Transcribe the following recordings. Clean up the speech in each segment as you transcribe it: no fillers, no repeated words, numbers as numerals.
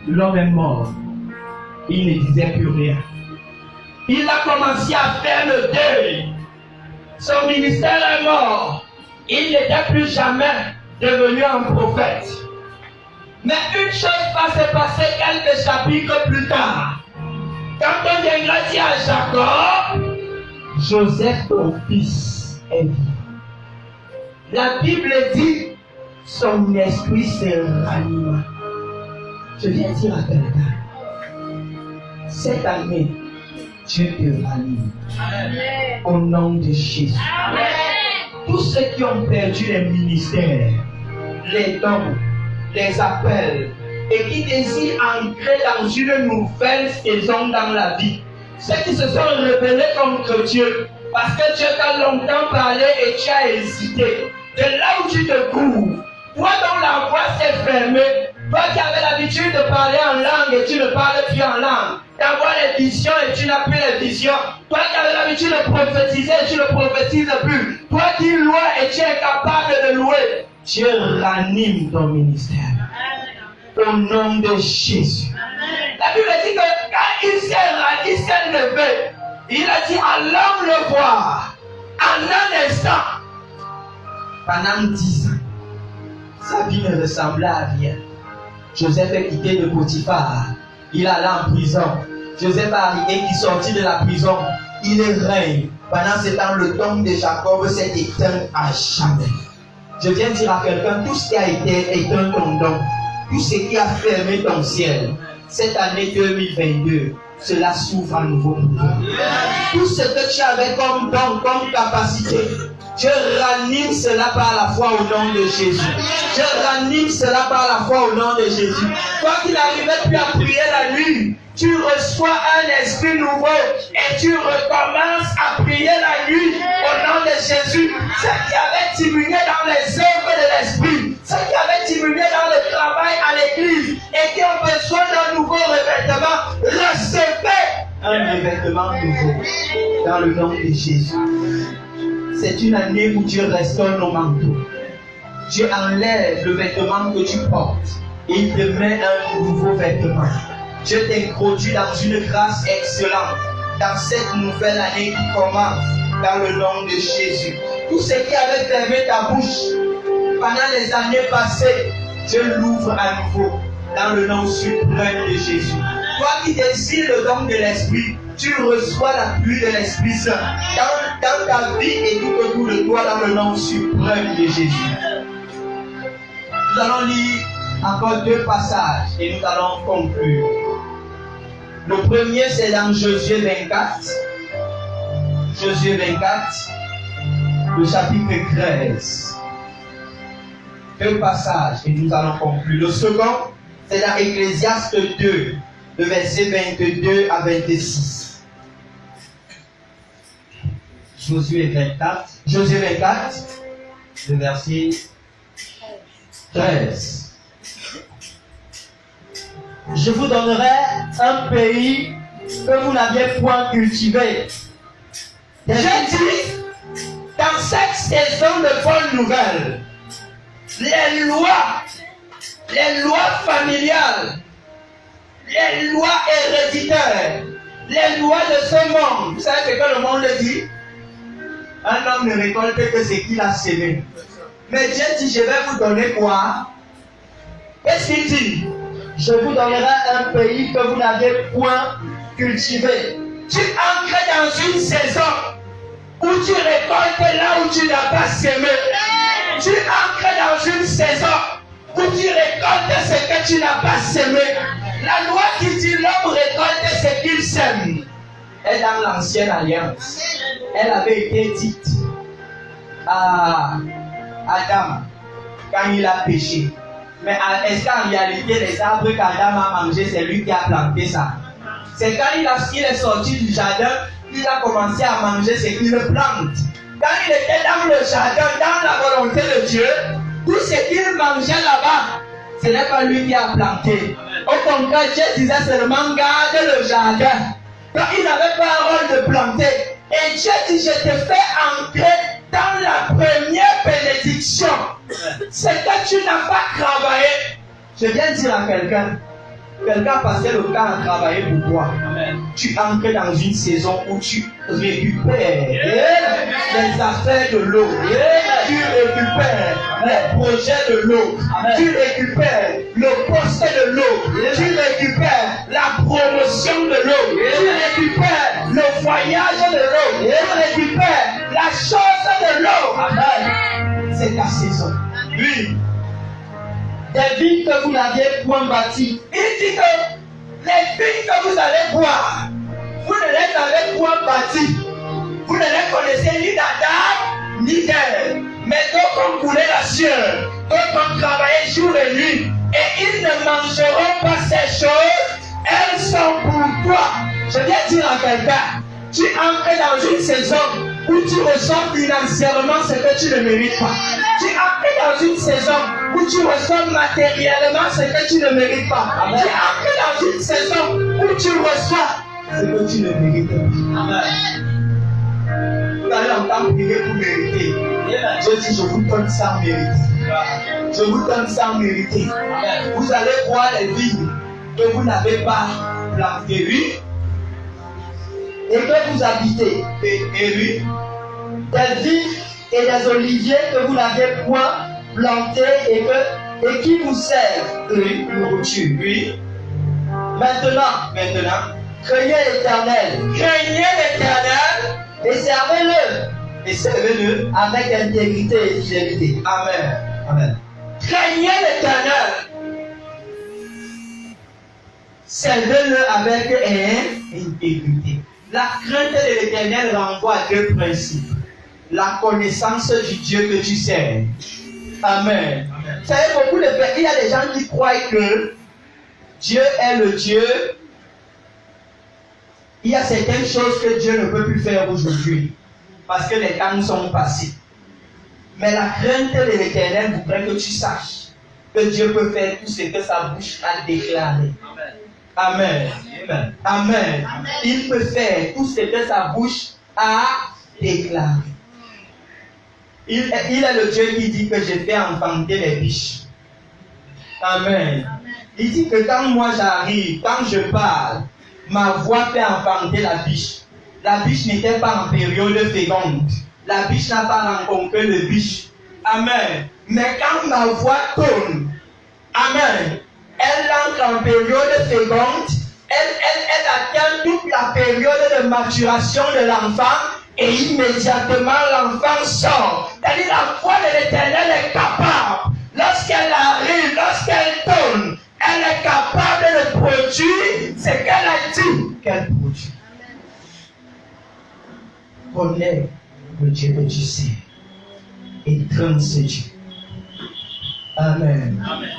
l'homme est mort. Il ne disait plus rien. Il a commencé à faire le deuil. Son ministère est mort. Il n'était plus jamais devenu un prophète. Mais une chose va se passer quelques chapitres plus tard. Quand on viendra dire à Jacob, Joseph, ton fils, est vivant. La Bible dit, son esprit se ranima. Je viens dire à quelqu'un, cette année, Dieu te ranime. Amen. Au nom de Jésus. Amen. Tous ceux qui ont perdu les ministères, les dons, les appels, et qui désirent entrer dans une nouvelle saison dans la vie, ceux qui se sont rebellés contre Dieu, parce que Dieu t'a longtemps parlé et tu as hésité, de là où tu te cours, toi dont la voix s'est fermée, toi qui avais l'habitude de parler en langue et tu ne parles plus en langue, d'avoir les visions et tu n'as plus les visions, toi qui avais l'habitude de prophétiser et tu ne prophétises plus, toi qui loues et tu es capable de louer, Dieu ranime ton ministère. Au nom de Jésus. La Bible dit que quand il s'est levé, il a dit allons le voir en un instant. Pendant 10 ans, sa vie ne ressemblait à rien. Joseph est quitté de Potiphar. Il allait en prison. Joseph est arrivé qui sortit de la prison. Il règne. Pendant ce temps, le don de Jacob s'est éteint à jamais. Je viens dire à quelqu'un, tout ce qui a été éteint ton don, tout ce qui a fermé ton ciel, cette année 2022, cela s'ouvre à nouveau pour toi. Tout ce que tu avais comme don, comme capacité, Dieu ranime cela par la foi au nom de Jésus. Dieu ranime cela par la foi au nom de Jésus. Toi qui n'arrivais plus à prier la nuit, tu reçois un esprit nouveau et tu recommences à prier la nuit au nom de Jésus. Ce qui avait diminué dans les œuvres de l'esprit, ceux qui avaient diminué dans le travail à l'église et qui ont besoin d'un nouveau revêtement, recevez un revêtement nouveau dans le nom de Jésus. C'est une année où Dieu restaure nos manteaux. Dieu enlève le vêtement que tu portes et il te met un nouveau vêtement. Dieu t'introduit dans une grâce excellente dans cette nouvelle année qui commence dans le nom de Jésus. Tout ce qui avait fermé ta bouche pendant les années passées, Dieu l'ouvre à nouveau dans le nom suprême de Jésus. Toi qui désires le don de l'Esprit, tu reçois la pluie de l'Esprit Saint dans ta vie et tout autour de toi dans le nom suprême de Jésus. Nous allons lire encore 2 passages et nous allons conclure. Le premier, c'est dans Josué 24. Josué 24, le chapitre 13. 2 passages et nous allons conclure. Le second, c'est dans Ecclésiaste 2, le verset 22 à 26. Josué 24, le verset 13. Je vous donnerai un pays que vous n'aviez point cultivé. J'ai dit, dans cette saison de bonnes nouvelles, les lois familiales, les lois héréditaires, les lois de ce monde. Vous savez ce que le monde dit? Un homme ne récolte que ce qu'il a semé. Mais Dieu dit, je vais vous donner quoi? Qu'est-ce qu'il dit? Je vous donnerai un pays que vous n'avez point cultivé. Tu entres dans une saison où tu récoltes là où tu n'as pas semé. Tu entres dans une saison où tu récoltes ce que tu n'as pas semé. La loi qui dit l'homme récolte ce qu'il sème est dans l'ancienne alliance. Elle avait été dite à Adam quand il a péché. Mais est-ce qu'en réalité, les arbres qu'Adam a mangés, c'est lui qui a planté ça? C'est quand il est sorti du jardin, il a commencé à manger ce qu'il plante. Quand il était dans le jardin, dans la volonté de Dieu, tout ce qu'il mangeait là-bas, ce n'est pas lui qui a planté. Au contraire, Dieu disait seulement garde le jardin. Quand il n'avait pas le rôle de planter. Et Dieu dit, je te fais entrer dans la première bénédiction. C'est que tu n'as pas travaillé. Je viens dire à quelqu'un, Quelqu'un a passé le temps à travailler pour toi. Amen. Tu entres dans une saison où tu récupères les affaires de l'autre. Tu récupères les projets de l'autre. Tu récupères le poste de l'autre. Tu récupères la promotion de l'autre. Tu récupères le voyage de l'autre. Tu récupères la chose de l'autre. Amen. C'est ta saison. Oui. Des villes que vous n'avez point bâties. Il dit que les villes que vous allez voir, vous ne les avez point bâties. Vous ne les connaissez ni d'Adam, ni d'Ève. Mais d'autres ont coulé la sueur, d'autres ont travaillé jour et nuit. Et ils ne mangeront pas ces choses. Elles sont pour toi. Je viens dire à quelqu'un, tu entres dans une saison où tu reçois financièrement ce que tu ne mérites pas. Tu entres dans une saison où tu reçois matériellement ce que tu ne mérites pas. Amen. Tu entres dans une saison où tu reçois ce que tu ne mérites pas. Amen. Vous allez entendre prier pour mériter. Dieu dit, je vous donne sans mériter. Je vous donne sans mériter. Amen. Vous allez voir les vignes que vous n'avez pas plantées, oui, et que vous habitez, et oui, des vignes et des oliviers que vous n'avez point plantés et qui vous servent de nourriture. Oui. Maintenant, craignez l'Éternel. Craignez l'Éternel et servez-le avec intégrité et fidélité. Amen. Amen. Craignez l'Éternel. Servez-le avec intégrité. La crainte de l'Éternel renvoie à deux principes. La connaissance du Dieu que tu sers. Amen. Amen. Vous savez, beaucoup de personnes, il y a des gens qui croient que Dieu est le Dieu. Il y a certaines choses que Dieu ne peut plus faire aujourd'hui parce que les temps sont passés. Mais la crainte de l'Éternel voudrait que tu saches que Dieu peut faire tout ce que sa bouche a déclaré. Amen. Amen. Amen. Amen. Il peut faire tout ce que sa bouche a déclaré. Il est le Dieu qui dit que je fais enfanter les biches. Amen. Il dit que quand moi j'arrive, quand je parle, ma voix fait enfanter la biche. La biche n'était pas en période féconde. La biche n'a pas rencontré le biche. Amen. Mais quand ma voix tourne, amen, elle entre en période féconde, elle atteint toute la période de maturation de l'enfant et immédiatement l'enfant sort. C'est-à-dire la voix de l'Éternel est capable, lorsqu'elle arrive, lorsqu'elle tourne, elle est capable de produire ce qu'elle a dit qu'elle produit. Connais le Dieu que tu sais et crains ce Dieu. Amen. Amen.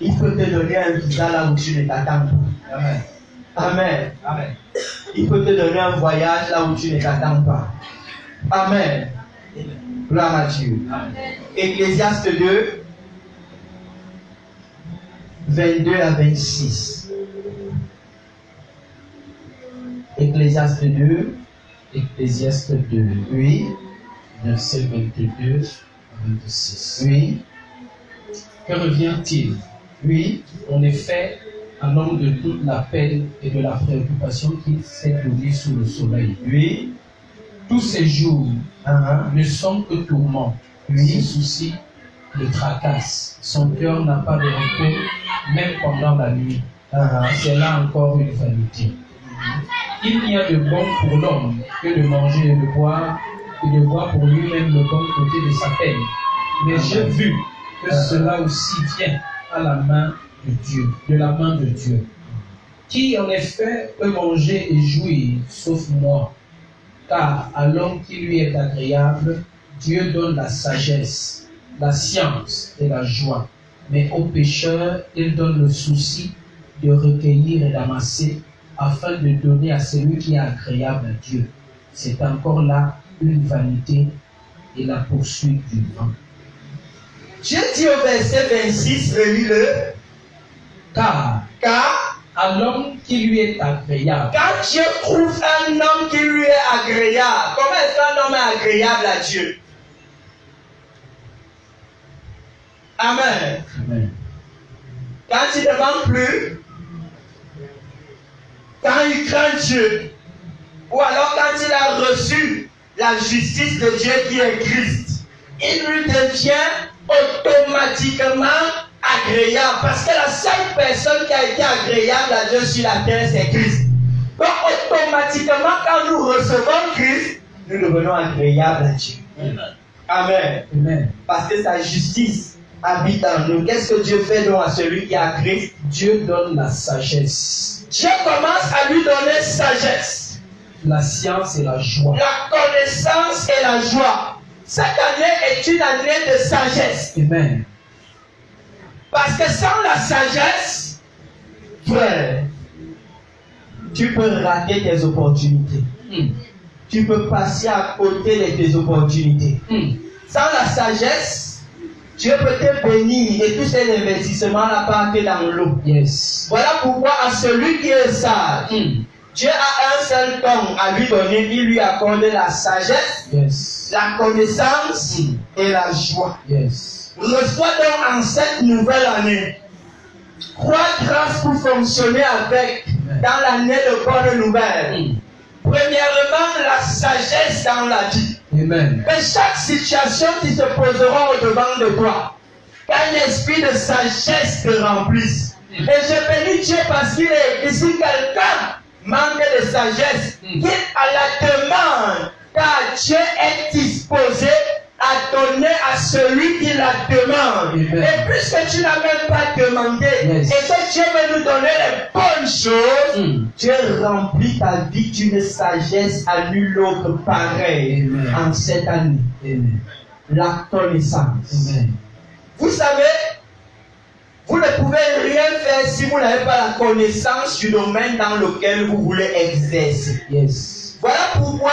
Il peut te donner un visa là où tu ne t'attends pas. Amen. Amen. Amen. Il peut te donner un voyage là où tu ne t'attends pas. Amen. Gloire à Dieu. Amen. Ecclésiaste 2, 22 à 26. Ecclésiaste 2. Ecclésiaste 2. Oui. Verset 22 à 26. Oui. Que revient-il? Oui. En effet, un homme de toute la peine et de la préoccupation qu'il s'est donné sous le soleil. Oui. Tous ces jours ne sont que tourments. Oui. Ses soucis le tracassent. Son cœur n'a pas de repos, même pendant la nuit. C'est là encore une vanité. Il n'y a de bon pour l'homme que de manger et de boire, et de voir pour lui-même le bon côté de sa peine. Mais j'ai vu que cela aussi vient à la main de Dieu, de la main de Dieu. Qui en effet peut manger et jouir, sauf moi? Car à l'homme qui lui est agréable, Dieu donne la sagesse, la science et la joie. Mais aux pécheurs, il donne le souci de recueillir et d'amasser, afin de donner à celui qui est agréable à Dieu. C'est encore là une vanité et la poursuite du vent. Dieu dit au verset 26, relis-le. Car à l'homme qui lui est agréable. Quand Dieu trouve un homme qui lui est agréable, comment est-ce qu'un homme est agréable à Dieu? Amen. Amen. Quand il ne manque plus, il craint Dieu, ou alors quand il a reçu la justice de Dieu qui est Christ, il lui devient automatiquement agréable. Parce que la seule personne qui a été agréable à Dieu sur la terre, c'est Christ. Donc automatiquement, quand nous recevons Christ, nous devenons agréables à Dieu. Amen. Amen. Parce que sa justice habite en nous. Qu'est-ce que Dieu fait donc à celui qui a Christ? Dieu donne la sagesse, Dieu commence à lui donner sagesse, la science et la joie. la connaissance et la joie. Cette année est une année de sagesse. Amen. Parce que sans la sagesse, frère, tu peux rater tes opportunités. Tu peux passer à côté de tes opportunités. Sans la sagesse, Dieu peut te bénir et tous ces investissements-là partent dans l'eau. Yes. Voilà pourquoi à celui qui est sage, Dieu a un seul don à lui donner. Il lui accorde la sagesse, Yes. la connaissance et la joie. Yes. Reçois donc en cette nouvelle année 3 grâces pour fonctionner avec dans l'année de bonnes nouvelles. Premièrement, la sagesse dans la vie. Amen. Que chaque situation qui se posera au-devant de toi, qu'un esprit de sagesse te remplisse. Et je bénis Dieu parce qu'il est écrit, si quelqu'un manque de sagesse, qu'il à la demande, car Dieu est disposé à donner à celui qui la demande. Amen. Et puisque tu n'as même pas demandé, Yes. et que Dieu veut nous donner les bonnes choses, Dieu remplit ta vie d'une sagesse à nul autre pareil. Amen. En cette année. Amen. La connaissance. Amen. Vous savez, vous ne pouvez rien faire si vous n'avez pas la connaissance du domaine dans lequel vous voulez exercer. Yes. Voilà pourquoi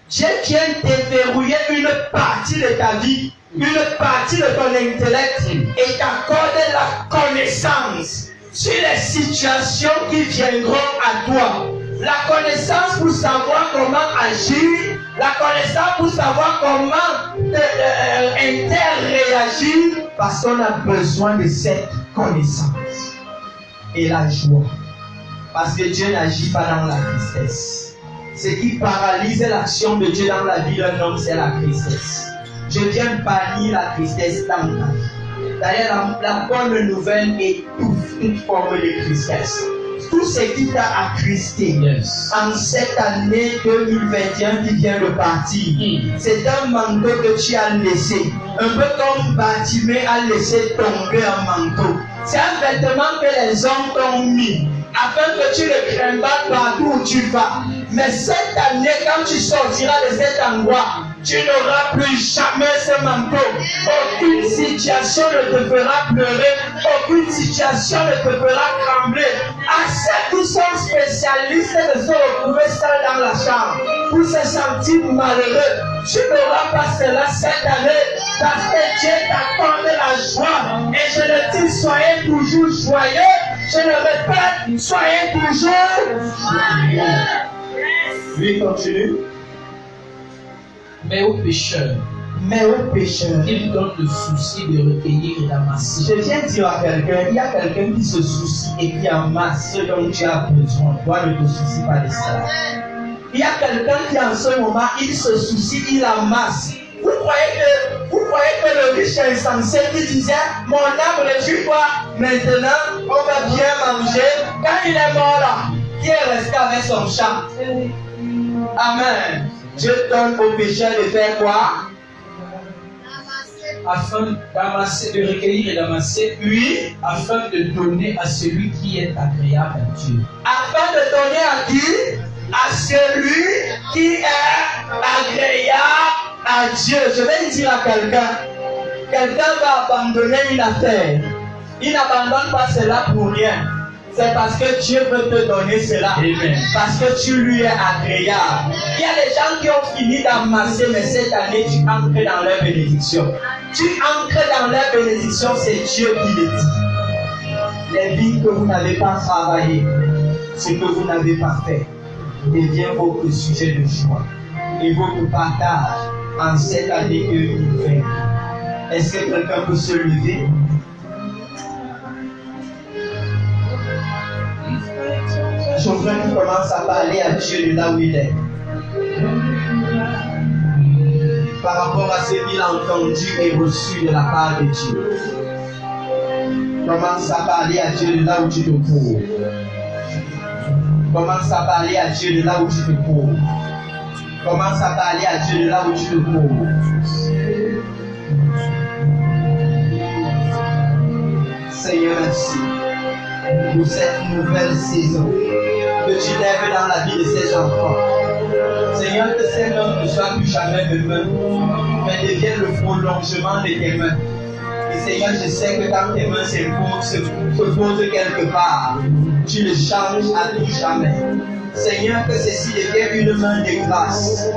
Dieu vient déverrouiller une partie de ta vie, une partie de ton intellect et t'accorde la connaissance sur les situations qui viendront à toi. La connaissance pour savoir comment agir, la connaissance pour savoir comment interréagir, parce qu'on a besoin de cette connaissance. Et la joie, parce que Dieu n'agit pas dans la tristesse. Ce qui paralyse l'action de Dieu dans la vie d'un homme, c'est la tristesse. Je viens bannir la tristesse dans ta vie. D'ailleurs, la bonne nouvelle étouffe toute forme de tristesse. Tout ce qui t'a attristé en cette année 2021 qui vient de partir, c'est un manteau que tu as laissé. Un peu comme Bartimée a laissé tomber un manteau. C'est un vêtement que les hommes t'ont mis afin que tu le craignes pas partout où tu vas. Mais cette année, quand tu sortiras de cet endroit, tu n'auras plus jamais ce manteau. Aucune situation ne te fera pleurer. Aucune situation ne te fera trembler. À ceux qui sont spécialistes de se retrouver seuls dans la chambre, pour se sentir malheureux, tu n'auras pas cela cette année. Parce que Dieu t'accorde la joie. Et je le dis, soyez toujours joyeux. Je le répète, soyez toujours joyeux. Oui, continue. Mais aux pécheurs, il donne le souci de recueillir et d'amasser. Je viens dire à quelqu'un, il y a quelqu'un qui se soucie et qui amasse ce dont tu as besoin. Toi, ne te soucie pas de ça. Il y a quelqu'un qui en ce moment, il se soucie, il amasse. Vous croyez que le riche insensé qui disait, mon âme, réjouis-toi, maintenant, on va bien manger. Quand il est mort là, qui est resté avec son chat? Amen. Dieu donne aux pécheurs de faire quoi? Afin d'amasser, de recueillir et d'amasser, Oui. afin de donner à celui qui est agréable à Dieu. Afin de donner à qui? À celui qui est agréable à Dieu. Je vais dire à quelqu'un, quelqu'un va abandonner une affaire. Il n'abandonne pas cela pour rien. C'est parce que Dieu veut te donner cela. Amen. Parce que tu lui es agréable. Il y a des gens qui ont fini d'amasser, mais cette année, tu entres dans leur bénédiction. Tu entres dans leur bénédiction, c'est Dieu qui le dit. Les vies que vous n'avez pas travaillées, ce que vous n'avez pas fait, devient votre sujet de joie. Et votre partage en cette année que vous faites. Est-ce que quelqu'un peut se lever? Son frère qui commence à parler à Dieu de là où il est. Par rapport à ce qu'il a entendu et reçu de la part de Dieu. Commence à parler à Dieu de là où tu te trouves. Commence à parler à Dieu de là où tu te trouves. Commence à parler à Dieu de là où tu te trouves. Seigneur, merci pour cette nouvelle saison que tu lèves dans la vie de ces enfants. Seigneur, que ces mains ne soient plus jamais de mains, mais deviennent le prolongement de tes mains. Et Seigneur, je sais que quand tes mains se posent quelque part, tu le changes à tout jamais. Seigneur, que ceci devienne une main de grâce,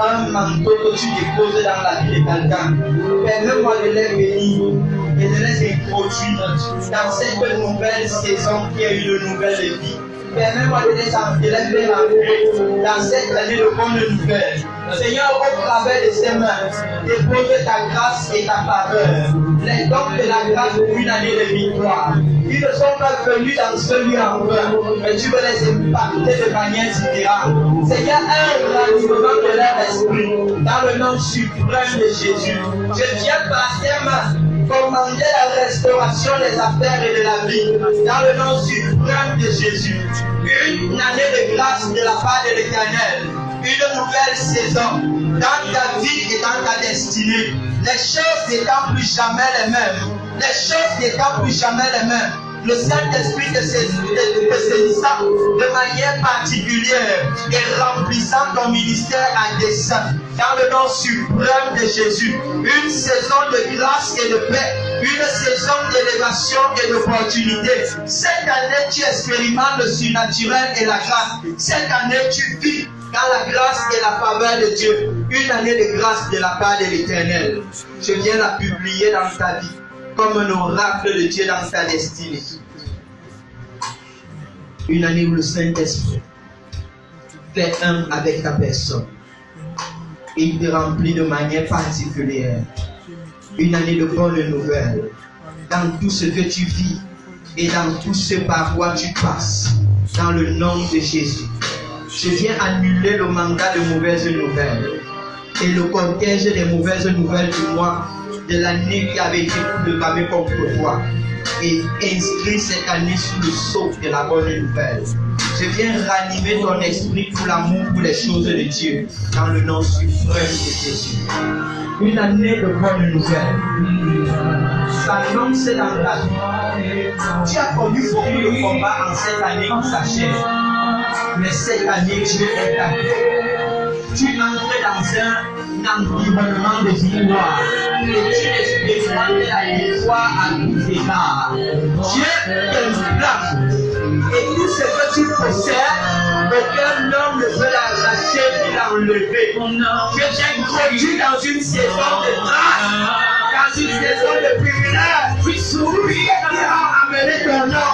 un manteau que tu déposes dans la vie de quelqu'un. Permets-moi de les bénir et de les introduire dans cette nouvelle saison qui est une nouvelle vie. Permets-moi de les faire entrer dans cette année de bonne nouvelle. Seigneur, au travers de ces mains, dépose ta grâce et ta faveur. Les dons de la grâce pour une année de victoire. Ils ne sont pas venus dans ce lieu en vain, mais tu veux les impacter de manière différente. Seigneur, un renouvellement de leur esprit dans le nom suprême de Jésus. Je viens par tes mains commander la restauration des affaires et de la vie dans le nom suprême de Jésus. Une année de grâce de la part de l'Éternel. Une nouvelle saison dans ta vie et dans ta destinée. Les choses n'étant plus jamais les mêmes. Les choses n'étant plus jamais les mêmes. Le Saint-Esprit te saisissant de manière particulière et remplissant ton ministère à dessein. Dans le nom suprême de Jésus. Une saison de grâce et de paix. Une saison d'élévation et d'opportunité. Cette année, tu expérimentes le surnaturel et la grâce. Cette année, tu vis dans la grâce et la faveur de Dieu. Une année de grâce de la part de l'Éternel. Je viens la publier dans ta vie comme un oracle de Dieu dans ta destinée. Une année où le Saint-Esprit fait un avec ta personne. Et il te remplit de manière particulière. Une année de bonnes nouvelles. Dans tout ce que tu vis et dans tout ce par quoi tu passes. Dans le nom de Jésus. Je viens annuler le mandat de mauvaises nouvelles et le cortège des mauvaises nouvelles du mois de l'année qui avait été proclamée contre toi et inscrit cette année sous le sceau de la bonne nouvelle. Je viens ranimer ton esprit pour l'amour pour les choses de Dieu dans le nom suprême de Jésus. Une année de bonnes nouvelles s'annonce dans ta vie. Tu as connu beaucoup de combats en cette année qui s'achève. Mais cette année, tu es établi. Tu entres dans un environnement de victoire. Et tu expérimentes la victoire à tous égards. Dieu t'implante. Et tout ce que tu possèdes, aucun homme ne peut l'arracher ni l'enlever. Tu es introduit dans une saison de grâce, dans une saison de privilège. Celui qui a amené ton nom,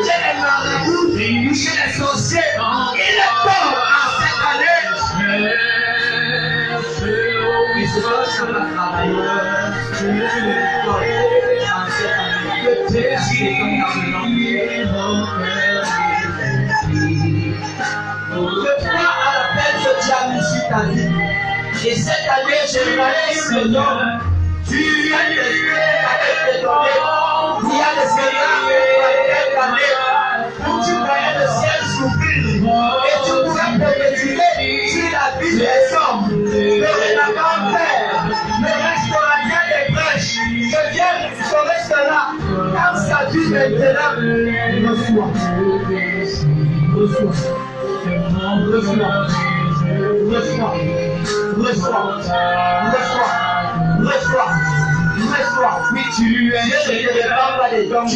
Dieu les marabouts, Dieu les sorciers, il est bon en cette année. Le plaisir est dans le nom. Je crois à l'appel que tu as mis sur ta vie. Et cette année, je réalise le nom. Tu viens de avec tes données. Il y a des miracles dans cette année où tu voyais le ciel s'ouvrir. Et tu pourrais prophétiser sur la vie des hommes. Le rédacteur Père, le restaurateur des brèches. Je viens restaurer cela dans sa vie maintenant. Reçois. Oui, tu es. Je ne te demande pas des dons.